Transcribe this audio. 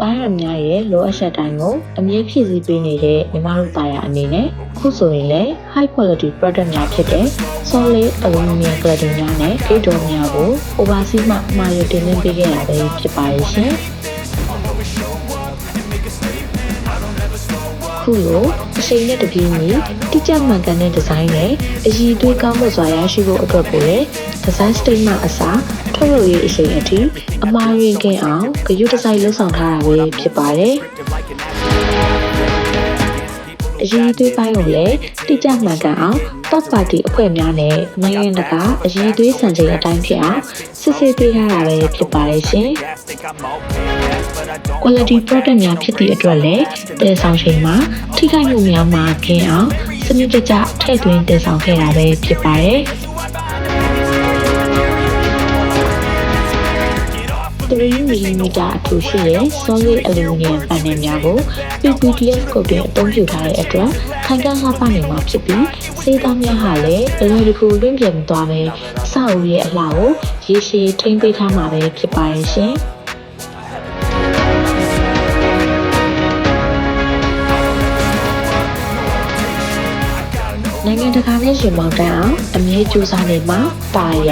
ပိုင်းရများရဲ့လိုအပ်ချက်တိုင်းကိုအမြဲဖြည့်ဆည်းပေးနေတဲ့ညီမတို့တာယာအနေနဲ့အခုဆိုရင်လည်း high quality product များဖြစ်တဲ့ solid aluminum cladding များနဲ့ gate door များကို overseas မှမှာယူတင်သွင်းပေးခဲ့တာပဲဖြစ်ပါရဲ့ရှင်။ခုလိုအချိန်နဲ့တပြေးညီတိကျမှန်ကန်တဲ့ဒီဇိုင်းနဲ့အရည်အသွေးကောင်းမွန်စွာရရှိဖို့အတွက်ကိုလည်းဒီဇိုင်းစတိတ်မှအစားထုတ်လုပ်ရေးအချိန်အထိအမှားယွင်းကင်းအောင်ဂရုတစိုက်လှုပ်ဆောင်ထားတာပဲဖြစ်ပါတယ်။အရည်အသွေးပိုင်းကိုလည်းတိကျမှန်ကန်အောင် top party အဖွဲ့များနဲ့နိုင်ငံတကာအရည်အသွေးစံချိန်အတိုင်းဖြစ်အောင်စစ်ဆေးပေးထားတာပဲဖြစ်ပါတယ်ရှင်။ quality product များဖြစ်သည့်အတွက်လည်းတည်ဆောင်ချိန်မှာထိခိုက်မှုများမှာကင်းအောင်စနစ်တကျထည့်သွင်းတည်ဆောင်ခဲ့တာပဲဖြစ်ပါတယ်။3mm အထူရှိတဲ့ solid aluminum panel များကို PPDF ကိုတင်အသုံးပြုထားတဲ့အတွက်ခိုင်ခံ့လှပနေမှာဖြစ်ပြီးစေးသားများဟာလည်းအလွယ်တကူလွင့်ပြမသွားပဲအဆောက်အဦရဲ့အလှကိုရေရှည်ထိန်းပေးထားမှာပဲဖြစ်ပါရဲ့ရှင်။နိုင်ငံတကာနဲ့ရှင်မောင်တန်းအောင်အမြဲကြိုးစားနေမှာပါရ